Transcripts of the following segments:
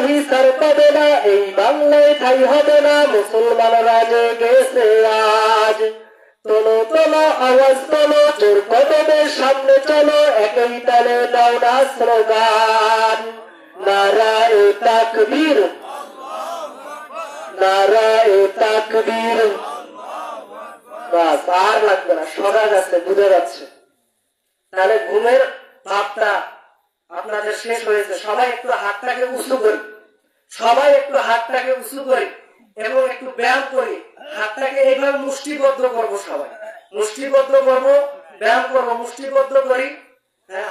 বিচার পাবে না, এই বাংলায় ঠাই হবে না, মুসলমানরা জেগেছে আজ। তোলো তোলো আওয়াজ তোলো, জোর কদমের সামনে চলো, একই তালে দাও না স্লোগান। নারায়ে তাকবীর, নারায়ে তাকবীর। বাস, আর লাগবে না, সরা যাচ্ছে, বুঝে যাচ্ছে। তাহলে ঘুমের ভাবটা আপনাদের শেষ হয়েছে। সবাই একটু হাতটাকে উঁচু করি, সবাই একটু হাতটাকে উঁচু করি এবং একটু ব্যায়াম করি। হাতটাকে এইভাবে মুষ্টিবদ্ধ করব, সবাই মুষ্টিবদ্ধ করব, ব্যায়াম করব, মুষ্টিবদ্ধ করি,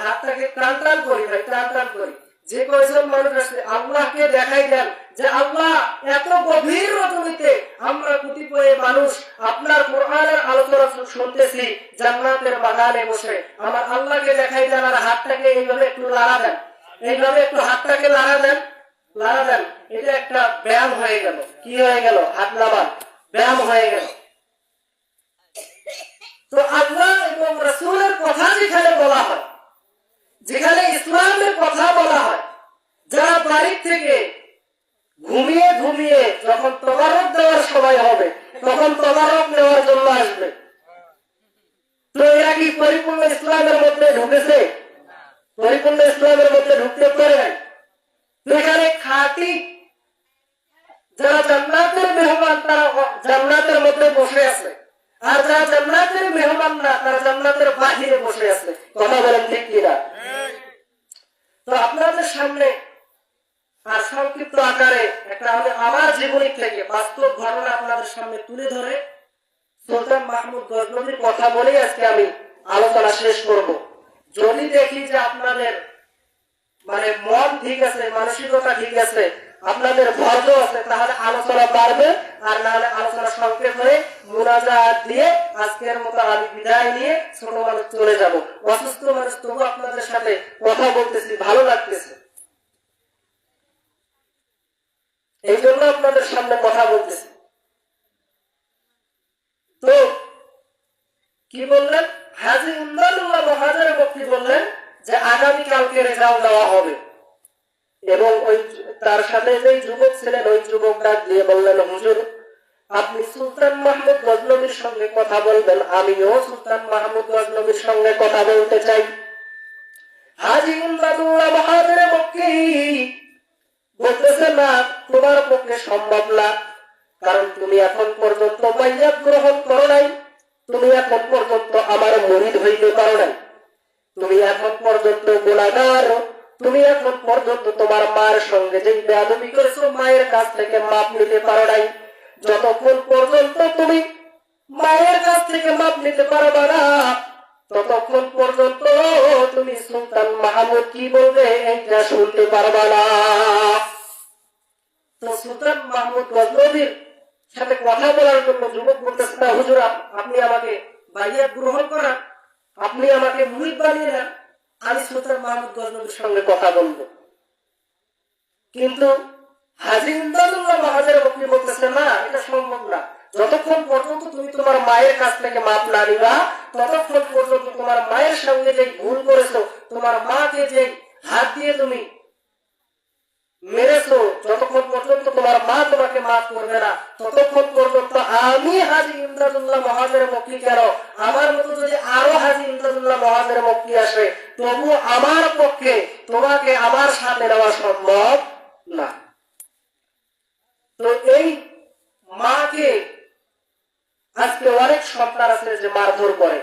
হাতটাকে টান টান করি, ভাই টান টান করি। যে কয়জন মানুষ আছে আল্লাহকে দেখাই দেন যে আল্লাহ এত গভীর রজনীতে আমরা কতিপয় মানুষ আপনার কোরআনের আলোচনা শুনতেছি জান্নাতের বাগানে বসে, আমার আল্লাহকে দেখাই দেন। আর হাতটাকে এইভাবে একটু লাড়া দেন, এইভাবে একটু হাতটাকে লাড়া দেন, লাড়া দেন। এটা একটা ব্যায়াম হয়ে গেল। কি হয়ে গেল? হাত নামান, ব্যায়াম হয়ে গেল। তো আল্লাহ এবং রাসূলের কথা যেখানে বলা হয়, যেখানে ইসলামের কথা বলা হয়, যারা বাড়ি থেকে ঘুমিয়ে ঘুমিয়ে যখন তবারক দেওয়ার সময় হবে তখন তবারক নেওয়ার জন্য আসবে, তো এরা কি পরিপূর্ণ ইসলামের মধ্যে ঢুকেছে? পরিপূর্ণ ইসলামের মধ্যে ঢুকতে পারে নাই। তো এখানে খাঁটি যারা জান্নাতের মেহমান তারা জান্নাতের মধ্যে বসে আছে, আর যারা জান্নাতের মেহমান না তারা জান্নাতের বাহিরে বসে আছে। কথা বলেন ঠিক কিনা? তো আপনাদের সামনে আর সংক্ষিপ্ত আকারে একটা আমার জীবনী থেকে বাস্তব ঘটনা আপনাদের সামনে তুলে ধরে সুলতান মাহমুদ গজনবীর কথা বলে আজকে আমি আলোচনা শেষ করব। যদি দেখি যে আপনাদের মানে মন ঠিক আছে, মানসিকতা ঠিক আছে, আপনাদের ধৈর্য আছে, তাহলে আলোচনা বাড়বে, আর না হলে আলোচনা সংক্ষেপ হয়ে মুনাজাত দিয়ে আজকের মতো আমি বিদায় নিয়ে ছোট মানুষ চলে যাব। অসুস্থ মানুষ তবু আপনাদের সাথে কথা বলতেছি, ভালো লাগতেছে, এই জন্য আপনাদের সামনে কথা বলতেছি। তো কি বললেন? হাজী ইমদাদুল্লাহ মহাজারে বক্তি বললেন যে আগামীকালকে রেজাল্ট দেওয়া হবে, এবং ওই তার সাথে যে যুবক ছিলেন ওই যুবক ডাক দিয়ে বললেন, হুজুর আপনি সুলতান মাহমুদ গজনবীর সঙ্গে কথা বলবেন, আমিও সুলতান মাহমুদ গজনবীর সঙ্গে কথা বলতে চাই। হাজী ইমদাদুল্লাহ মহাজারে বক্তি বলতেছে, না, তোমার পক্ষে সম্ভব না, কারণ তুমি এখন পর্যন্ত বাইয়াত গ্রহণ করো নাই, তুমি এখন পর্যন্ত আমার মুরিদ হইতে পারো নাই, তুমি এখন পর্যন্ত গুনাহগার, তুমি এখন পর্যন্ত তোমার মায়ের সঙ্গে যে বেয়াদবি করেছো মায়ের কাছ থেকে মাপ নিতে পারো নাই। যতক্ষণ পর্যন্ত তুমি মায়ের কাছ থেকে মাপ নিতে পারবা না ততক্ষণ পর্যন্ত তুমি সুলতান মাহমুদ কি বলবে এইটা শুনতে পারবা না। তো সুলতান মাহমুদ গজনবীর সাথে কথা বলার জন্য যুবক বলতেছে, না হুজুর আপনি আমাকে বাইয়াত গ্রহণ করান, আপনি আমাকে মুরিদ বানিয়ে নেন, আমি সুলতান মাহমুদ গজনবীর সঙ্গে কথা বলবো। কিন্তু হাজী ইমদাদুল্লাহ মহাজারে বক্তি বলতেছে, না, এটা সম্ভব না, যতক্ষণ পর্যন্ত তুমি তোমার মায়ের কাছ থেকে মাপ না নিবা ততক্ষণ পর্যন্ত তোমার মায়ের সঙ্গে যে ভুল করেছো, তোমার মাকে যে হাত দিয়ে তুমি মেরেছো, যতক্ষণ পর্যন্ত তোমার মা তোমাকে মাফ করবে না ততক্ষণ পর্যন্ত আমি হাজী ইমদাদুল্লাহ মহাজারে বক্তি কেন, আমার মতো যদি আরো হাজী ইমদাদুল্লাহ মহাজারে বক্তি আসে তবু আমার পক্ষে তোমাকে আমার সাথে নেওয়া সম্ভব না। তো এই মাকে আজকে অনেক সন্তান আছে যে মারধর করে,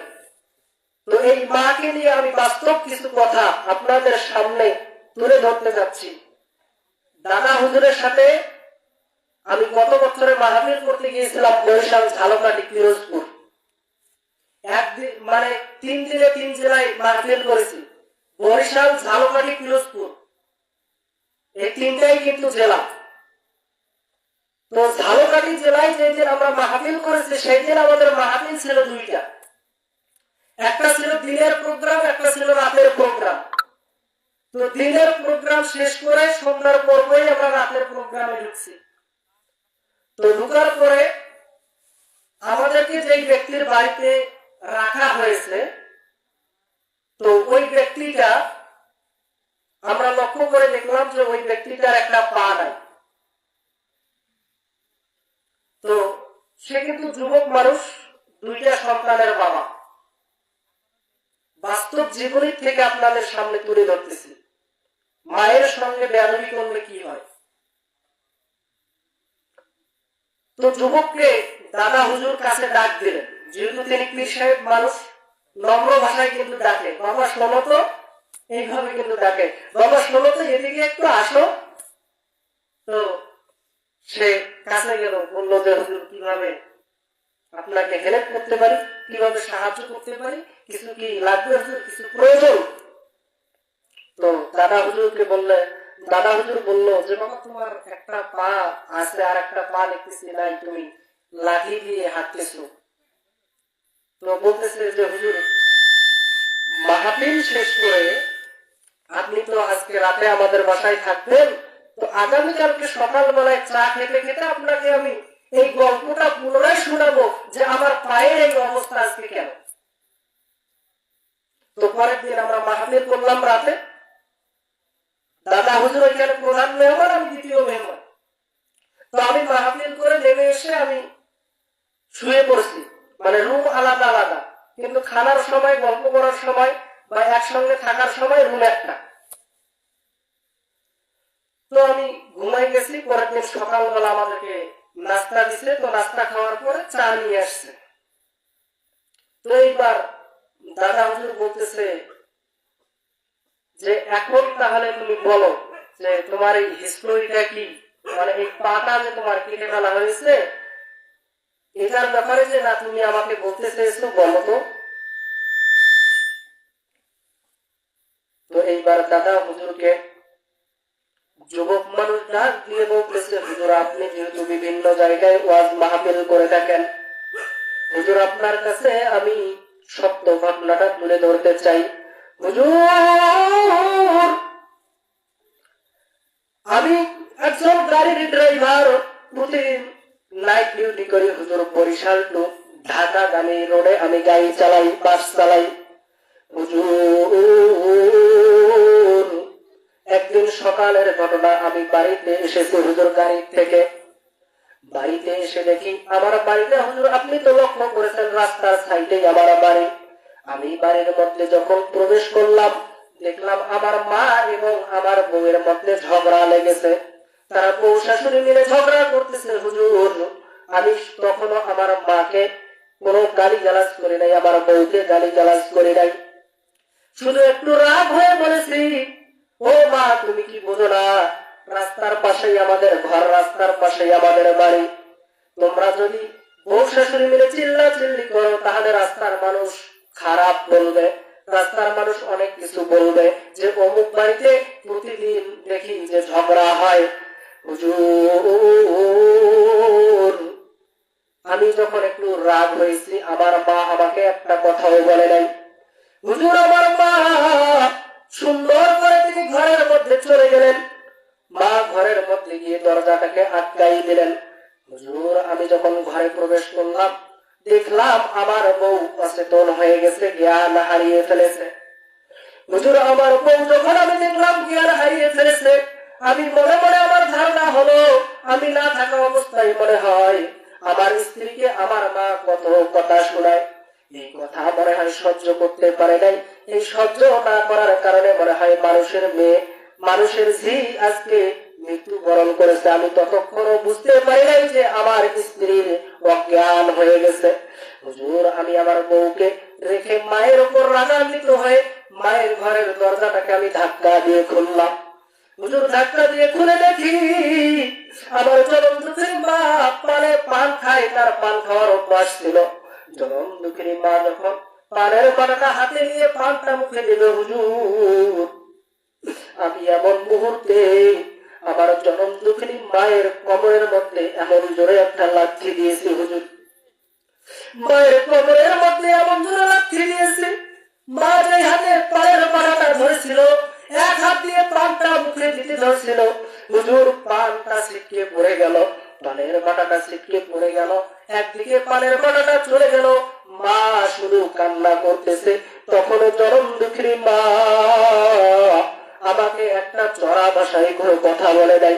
তো এই মাকে নিয়ে আমি বাস্তব কিছু কথা আপনাদের সামনে তুলে ধরতে যাচ্ছি। দাদা হুজুরের সাথে আমি গত বছরে মাহফিল করতে গিয়েছিলাম বরিশাল, ঝালকাঠি, পিরোজপুর। একদিন মানে 3 দিনে 3 জেলায় মাহফিল করেছি, বরিশাল, ঝালকাঠি, পিরোজপুর, এই 3টাই কিন্তু জেলা। তো ঝালকাঠি জেলায় যেদিন আমরা মাহফিল করেছি সেই দিন আমাদের মাহফিল ছিল 2টা, একটা ছিল দিনের প্রোগ্রাম, একটা ছিল রাতের প্রোগ্রাম। তো দিনের প্রোগ্রাম শেষ করে সন্ধ্যার পর্বই আমরা রাতের প্রোগ্রামে ঢুকছি। তো ঢুকার পরে আমাদেরকে যে ব্যক্তির বাড়িতে রাখা হয়েছে, তো ওই ব্যক্তিটা আমরা লক্ষ্য করে দেখলাম যে ওই ব্যক্তিটার একটা পা নাই। তো সে কিন্তু যুবক মানুষ, দুইটা সন্তানের বাবা। বাস্তব জীবনী থেকে আপনাদের সামনে তুলে ধরতেছি, মায়ের সঙ্গে বেয়াদবি করলে কি হয়। তো যুবককে দাদা হুজুর কাছে ডাক দিলেন, যেহেতু তিনি পীর সাহেব মানুষ, নম্র ভাষায় কিন্তু ডাকে, বাবা শোনো তো, এইভাবে কিন্তু ডাকে, বাবা শোনো তো, এদিকে একটু আসো। তো সে কাছে গেল, বললো যে হুজুর কিভাবে আপনাকে হেল্প করতে পারি, কিভাবে সাহায্য করতে পারি, কিছু কি লাগবে হুজুর, কিছু প্রয়োজন? তো দাদা হুজুরকে বললে, দাদা হুজুর বলল যে বাবা তোমার একটা পা আছে আর একটা পা দেখতেছি নাই, তুমি লাঠি দিয়ে হাঁটতেছো। তো বলতেছে যে হুজুর মাহফিল শেষ করে আপনি তো আজকে রাতে আমাদের বাসায় থাকবেন, তো আগামীকালকে সকালবেলায় চা খেতে খেতে আপনাকে আমি এই গল্পটা পুনরায় শোনাবো যে আমার পায়ের এই অবস্থা আজকে কেন। তো পরের দিন আমরা মাহফিল করলাম রাতে, দাদা হুজুর ওইখানে প্রধান মেহমান, আমি দ্বিতীয় মেহমান। তো আমি মাহফিল করে নেমে এসে আমি শুয়ে পড়ছি, মানে রুম আলাদা আলাদা, কিন্তু খানার সময়, গল্প করার সময় বা একসঙ্গে থাকার সময় রুম একটা। তো আমি ঘুমাই গেছি। পরের দিন সকালবেলা আমাদেরকে নাস্তা দিছে, তো নাস্তা খাওয়ার পরে চা নিয়ে আসছে। তো এইবার দাদা হুজুর বলতেছে যে এখন তাহলে তুমি বলো যে তোমার এই হিস্টোরিটা কি, মানে এই পাটা যে তোমার কেটে ফেলা হয়েছে এটার ব্যাপারে যে না তুমি আমাকে বলতে চেয়েছো, বলো তো। তো এইবার দাদা হুজুরকে যুবক মানুষ ডাক দিয়ে বলতেছে, হুজুর আপনি যেহেতু বিভিন্ন জায়গায় ওয়াজ মাহফিল করে থাকেন, হুজুর আপনার কাছে আমি সত্য ঘটনাটা তুলে ধরতে চাই। হুজুর আমি একজন গাড়ির ড্রাইভার, প্রতিদিন নাইট ডিউটি করি হুজুর, বরিশাল টু ঢাকাগামী রোডে আমি গাড়ি চালাই, বাস চালাই। হুজুর একদিন সকালের ঘটনা, আমি বাড়িতে এসেছি হুজুর, গাড়ি থেকে বাড়িতে এসে দেখি আমার বাড়িতে হুজুর, আপনি তো লক্ষ্য করেছেন রাস্তার সাইডে আমার বাড়ি। আমি বাড়ির মধ্যে যখন প্রবেশ করলাম, দেখলাম আমার মা এবং আমার বউয়ের মধ্যে ঝগড়া লেগেছে, তারা বউ শাশুড়ি মিলে ঝগড়া করতেছে হুজুর। আমি তখনও আমার মাকে কোনো গালি গালাজ করি নাই, আমার বউকে গালি গালাজ করি নাই, শুধু একটু রাগ হয়ে বলেছি, ও মা তুমি কি বোঝো না, রাস্তার পাশেই আমাদের ঘর, রাস্তার পাশেই আমাদের বাড়ি, তোমরা যদি বউ শাশুড়ি মিলে চিল্লা চিল্লি করো তাহলে রাস্তার মানুষ খারাপ বলবে, রাস্তার মানুষ অনেক কিছু বলবে যে অমুক বাড়িতে প্রতিদিন দেখি যে ঝগড়া হয়। হুজুর আমি যখন একটু রাগ হয়েছি, আমার মা আমাকে একটা কথাও বলে নাই। হুজুর আমার মা সুন্দর করে তিনি ঘরের মধ্যে চলে গেলেন, মা ঘরের মধ্যে গিয়ে দরজাটাকে আটকাই দিলেন। হুজুর আমি যখন ঘরে প্রবেশ করলাম, দেখলাম আমার বউ অচেতন হয়ে গেছে, জ্ঞান হারিয়ে ফেলেছে। হুজুর আমার বউ যখন আমি দেখলাম জ্ঞান হারিয়ে ফেলেছে, আমি মনে মনে আমার ধারণা হলো আমি না থাকা অবস্থায় মনে হয় আমার স্ত্রীকে আমার মা কত কথা শোনায়, এই কথা মনে হয় সহ্য করতে পারে নাই। এই সহ্য না করার কারণে মনে হয় মানুষের মেয়ে, মানুষের ঝি আজকে মৃত্যুবরণ করেছে। আমি ততক্ষণও বুঝতে পারি নাই যে আমার স্ত্রীর অজ্ঞান হয়ে গেছে। হুজুর আমি আমার বউকে রেখে মায়ের উপর রাগান্বিত হয়ে মায়ের ঘরের দরজাটাকে আমি ধাক্কা দিয়ে খুললাম। হুজুর ধাক্কা দিয়ে খুলে দেখি আমার জনম দুঃখের মা পানে পান খায়, তার পান খাওয়ার অভ্যাস ছিল। জনম দুঃখের মা যখন পানের পানাটা হাতে নিয়ে পানটা মুখে দিল, হুজুর আমি এমন মুহূর্তে আমার জনম দুঃখিনী মায়ের কোমরের মধ্যে এমন জোরে একটা লাথি দিয়েছি হুজুর, মায়ের কোমরের মধ্যে এমন জোরে লাথি দিয়েছি, মা যে হাতে পায়ের পানাটা ধরেছিল, এক হাত দিয়ে পানটা মুখে দিতে ধরছিল, হুজুর পানটা ছিটকে পড়ে গেল, পানের বাটাটা ছিটকে পড়ে গেল, একদিকে পানের বাটাটা চলে গেল, মা শুধু কান্না করতেছে। তখন জনম দুঃখিনী মা আমাকে একটা চড়া ভাষায় কোনো কথা বলে নাই।